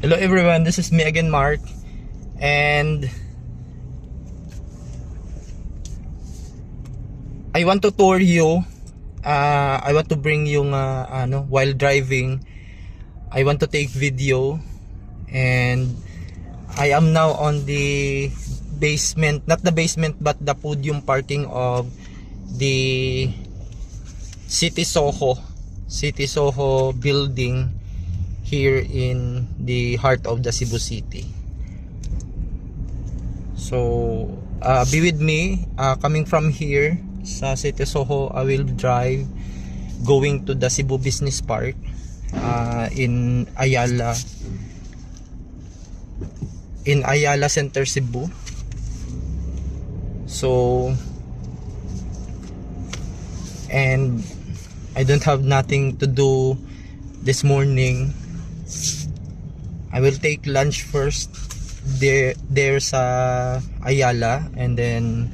Hello everyone, this is me again, Mark, and I want to tour you. I want to bring yung while driving. I want to take video, and I am now on the basement, not the basement but the podium parking of the City Soho building here in the heart of the Cebu City. So be with me, coming from here sa City Soho. I will drive going to the Cebu Business Park in Ayala Center, Cebu. So, and I don't have nothing to do this morning. I will take lunch first there sa Ayala, and then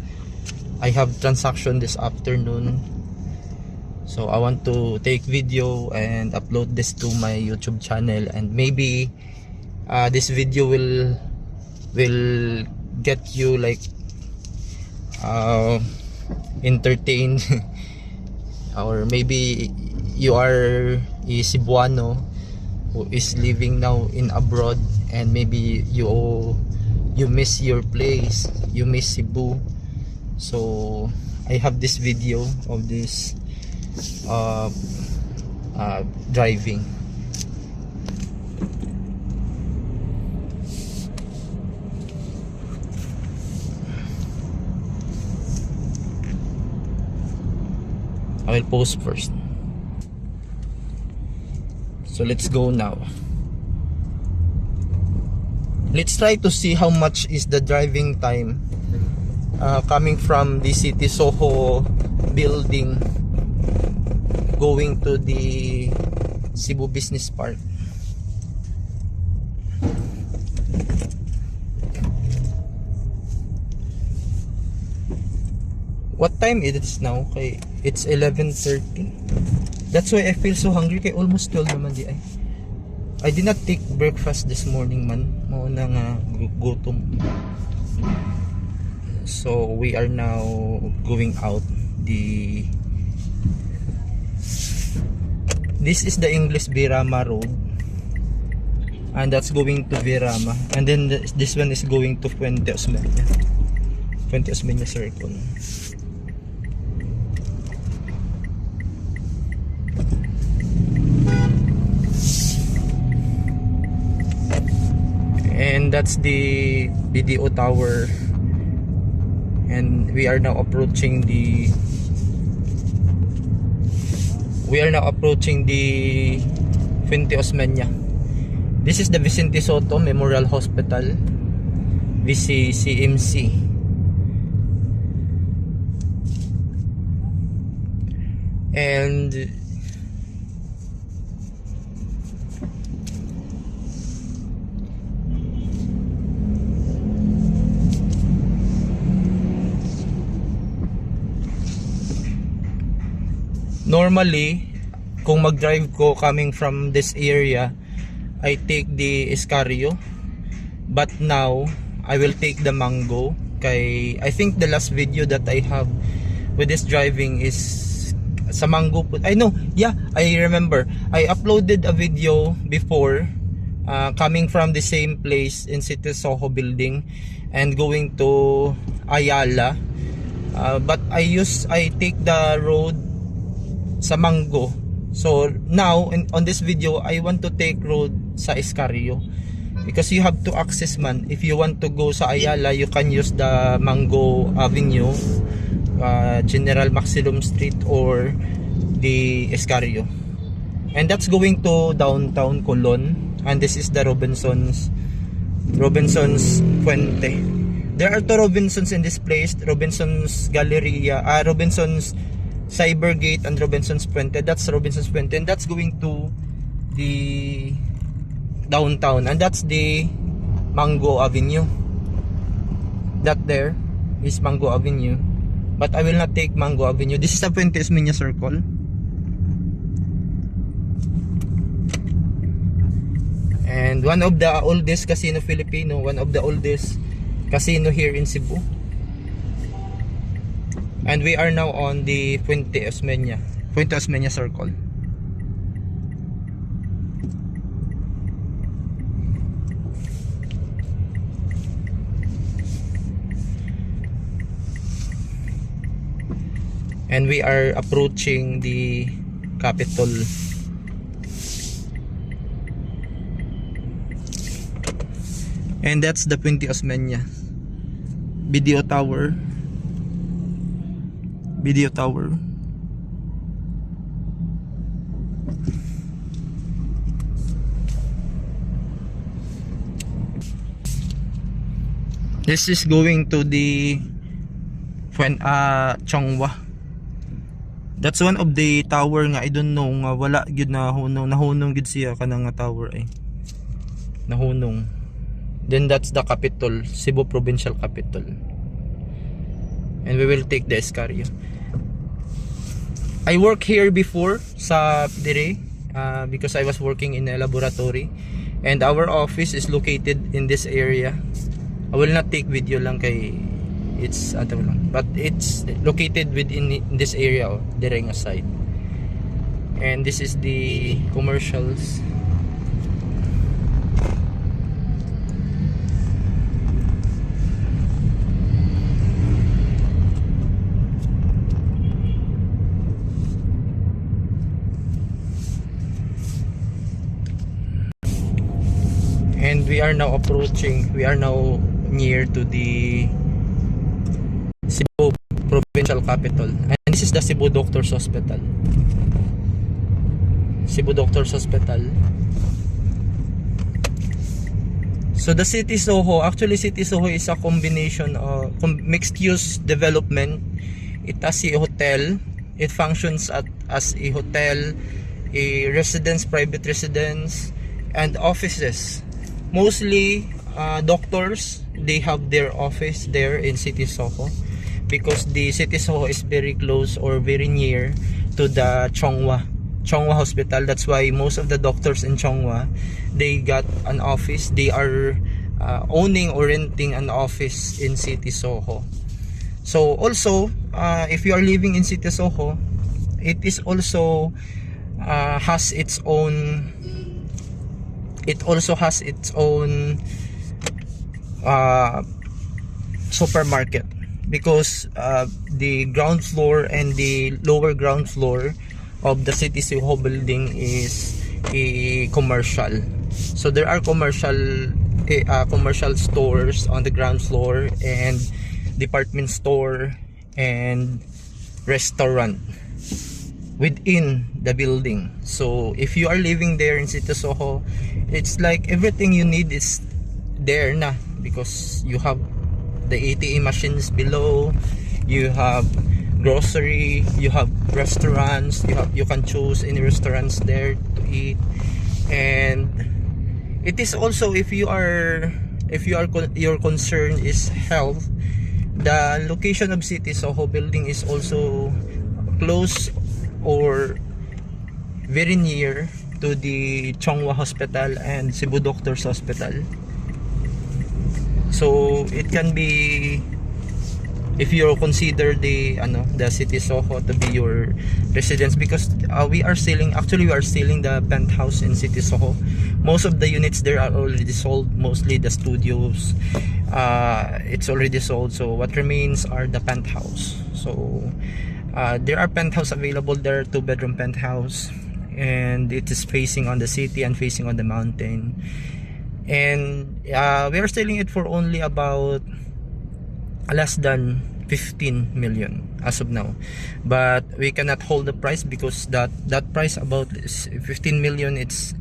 I have transaction this afternoon. So I want to take video and upload this to my YouTube channel, and maybe this video will get you like entertained or maybe you are a Cebuano who is living now in abroad, and maybe you miss your place, you miss Cebu. So I have this video of this driving. I will post first. So let's go now. Let's try to see how much is the driving time coming from the City Soho building going to the Cebu Business Park. What time it is now? Okay, it's 11:30. That's why I feel so hungry, kay almost 12 naman di ay. I did not take breakfast this morning man. Mao na nga gutom. So we are now going out. This is the English Virama Road, and that's going to Virama, and then this one is going to Fuente Osmeña Circle. And that's the BDO Tower, and we are now approaching the Fuente Osmeña. This is the Vicente Soto Memorial Hospital, VCCMC. And normally, kung mag-drive ko coming from this area, I take the Escario. But now, I will take the Mango. Kay, I think the last video that I have with this driving is sa Mango. I know, yeah, I remember. I uploaded a video before coming from the same place in City Soho building and going to Ayala. But I take the road sa Mango. So now on this video, I want to take road sa Escario, because you have to access man. If you want to go sa Ayala, you can use the Mango Avenue, General Maximum Street, or the Escario, and that's going to downtown Colon. And this is the Robinson's Fuente. There are two Robinsons in this place: Robinson's Galleria, Robinson's Cybergate, and Robinson's Puente. That's Robinson's Puente, and that's going to the downtown, and that's the Mango Avenue. That there is Mango Avenue, but I will not take Mango Avenue. This is the Fuente Osmeña Circle. And one of the oldest casino Filipino, one of the oldest casino here in Cebu. And we are now on the Puente Osmeña Circle. And we are approaching the capital. And that's the Puente Osmeña video tower. This is going to the Chongwa. That's one of the tower nga, I don't know nga wala gyud nahunong gid siya kanang nga tower ay. Nahunong. Then that's the capital, Cebu Provincial Capital. And we will take the Escario. I work here before sa dire because I was working in a laboratory, and our office is located in this area. I will not take video lang kay it's lang, but it's located within this area, dire nga side. And this is the commercials. And we are now near to the Cebu Provincial Capital. And this is the Cebu Doctors Hospital. So the City Soho, actually City Soho is a combination of mixed use development. It has a hotel. It functions as a hotel, a residence, private residence, and offices. Mostly doctors, they have their office there in City Soho because the City Soho is very close or very near to the Chongwa Hospital. That's why most of the doctors in Chongwa, they got an office. They are owning or renting an office in City Soho. So also, if you are living in City Soho, it is also has its own supermarket, because the ground floor and the lower ground floor of the City Soho building is a commercial. So there are commercial stores on the ground floor, and department store and restaurant within the building. So if you are living there in City Soho, it's like everything you need is there na, because you have the ATM machines below, you have grocery, you have restaurants, you can choose any restaurants there to eat. And it is also, if your concern is health, the location of City Soho building is also close or very near to the Chongwa Hospital and Cebu Doctors Hospital. So it can be, if you consider the City Soho to be your residence, because we are selling the penthouse in City Soho. Most of the units there are already sold, mostly the studios, it's already sold. So what remains are the penthouse. So there are penthouse available there, 2-bedroom penthouse, and it is facing on the city and facing on the mountain. And we are selling it for only about less than 15 million as of now, but we cannot hold the price because that price about 15 million, it's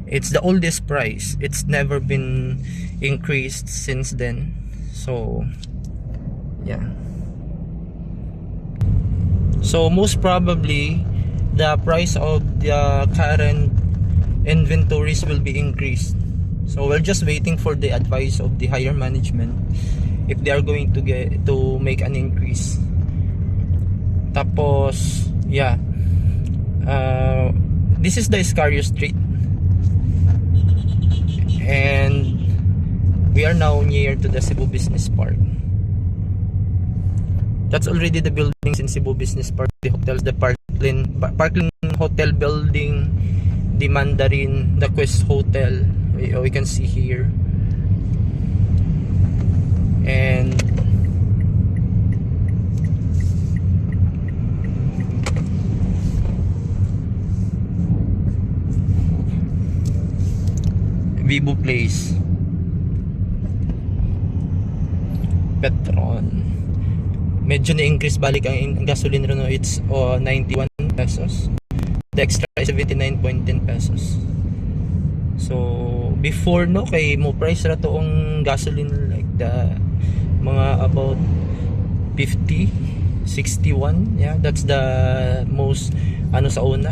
the oldest price. It's never been increased since then. So yeah, so most probably the price of the current inventories will be increased. So we're just waiting for the advice of the higher management if they are going to make an increase. Tapos yeah, this is the Escario Street, we are now near to the Cebu Business Park. That's already the buildings in Cebu Business Park, the hotels, the Parkland Hotel building, the Mandarin, the Quest Hotel, we can see here. And Vivo Place, Petron. Medyo na-increase balik ang gasoline no, it's 91 pesos. The extra is 79.10 pesos. So before no kay mo price ra to ang gasoline like the mga about 50, 61. Yeah, that's the most sa una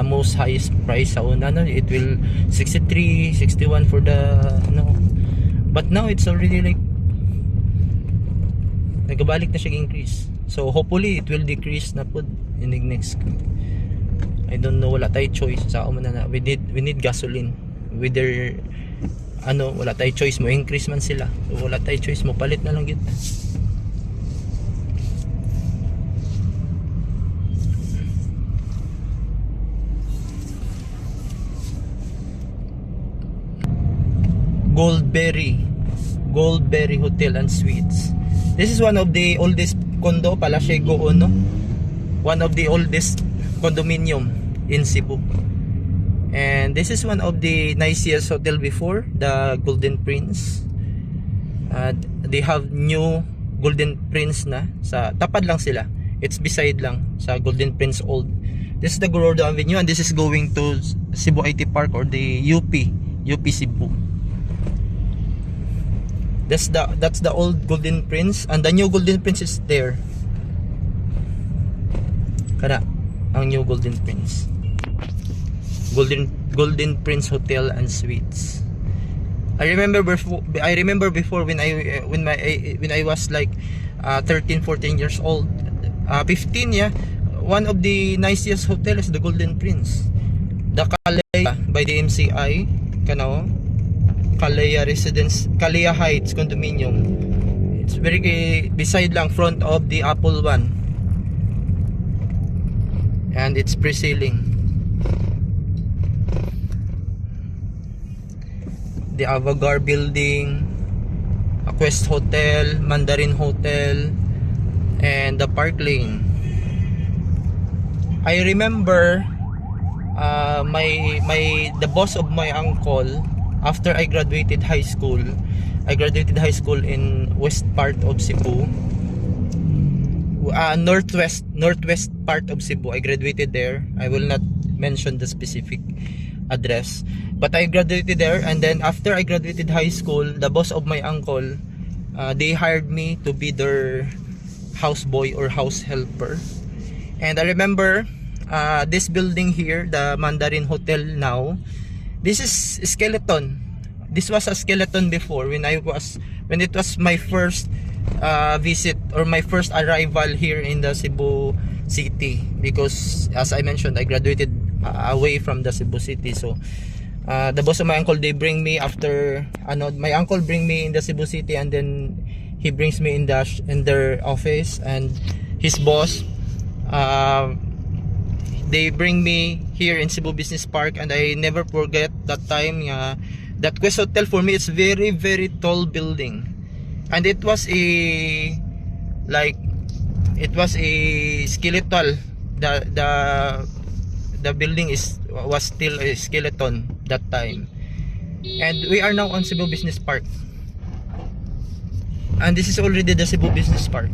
most highest price sa una no, it will 63, 61 for the but now it's already like nagabalik na siya increase. So hopefully it will decrease na po in the next, I don't know, wala tayo choice sa una na we need gasoline, whether wala tayo choice mo increase man sila, so wala tayo choice mo palit na lang yun. Goldberry Hotel and Suites. This is one of the oldest condo, Palaciego Ono. One of the oldest condominium in Cebu. And this is one of the nicest hotel before, the Golden Prince. They have new Golden Prince na. Sa tapad lang sila. It's beside lang sa Golden Prince Old. This is the Gordo Avenue and this is going to Cebu IT Park or the UP Cebu. That's the old Golden Prince and the new Golden Prince is there. Kana ang new Golden Prince. Golden Prince Hotel and Suites. I remember before when I was like 13, 14 years old, 15, yeah. One of the nicest hotel is the Golden Prince. The Kalea by the MCI, Kalea Residence, Kalea Heights condominium. It's very beside lang front of the Apple One. And it's pre-selling. The Avagar building, a Quest Hotel, Mandarin Hotel, and the Park Lane. I remember the boss of my uncle, after I graduated high school in west part of Cebu, northwest part of Cebu. I graduated there. I will not mention the specific address, but I graduated there. And then after I graduated high school, the boss of my uncle, they hired me to be their houseboy or house helper. And I remember this building here, the Mandarin Hotel now, this is skeleton. This was a skeleton before when it was my first visit or my first arrival here in the Cebu City, because as I mentioned, I graduated away from the Cebu City. So the boss of my uncle, they bring me after my uncle bring me in the Cebu City, and then he brings me in their office, and his boss they bring me here in Cebu Business Park. And I never forget that time. That Quest Hotel for me is very, very tall building, and it was a skeletal. The building was still a skeleton that time. And we are now on Cebu Business Park, and this is already the Cebu Business Park.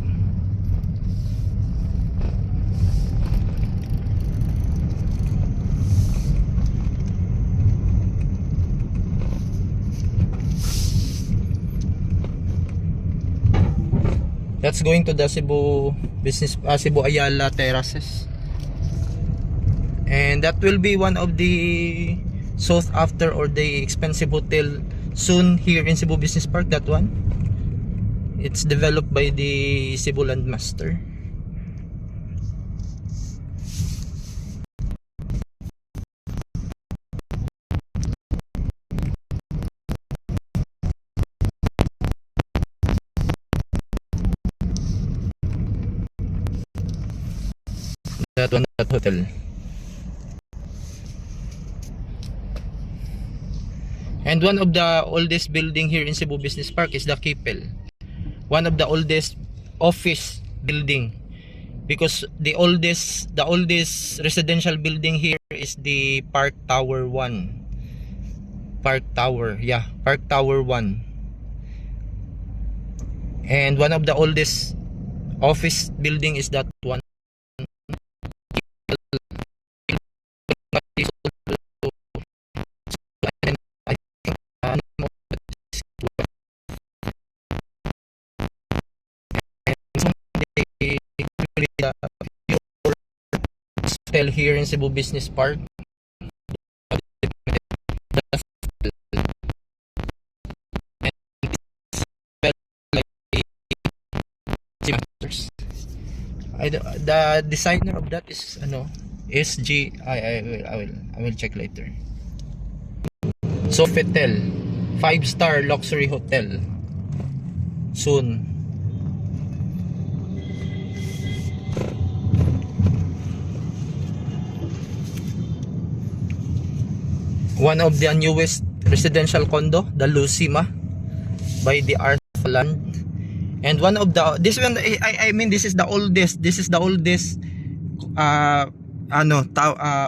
That's going to the Cebu Ayala Terraces, and that will be one of the sought after or the expensive hotel soon here in Cebu Business Park. That one, it's developed by the Cebu Landmaster. that hotel. And one of the oldest building here in Cebu Business Park is the Kipel. One of the oldest office building, because the oldest residential building here is the Park Tower 1. Park Tower 1. And one of the oldest office building is that one. Hotel here in Cebu Business Park. The designer of that is SG. I will check later. Sofitel, 5-star luxury hotel. Soon. One of the newest residential condo, the Lucima by the Artland. And one of the this is the oldest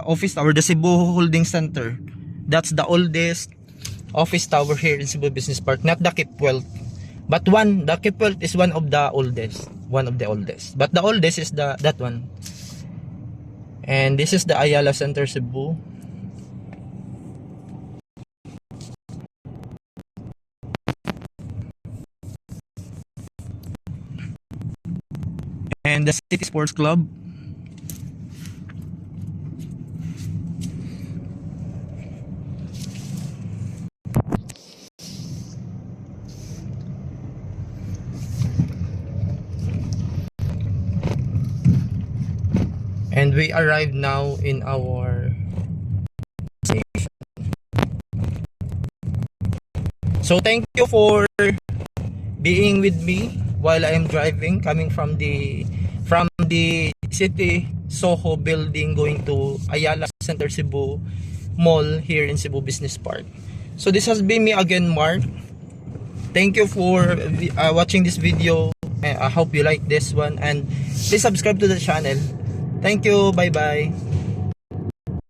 office tower, the Cebu Holding Center. That's the oldest office tower here in Cebu Business Park, not the Kipwelt. But the Kipwelt is one of the oldest. But the oldest is that one. And this is the Ayala Center Cebu. And the City Sports Club. And we arrived now in our station. So thank you for being with me while I am driving, coming from the City Soho building going to Ayala Center Cebu Mall here in Cebu Business Park. So this has been me again, Mark. Thank you for watching this video. I hope you like this one, and please subscribe to the channel. Thank you. Bye bye.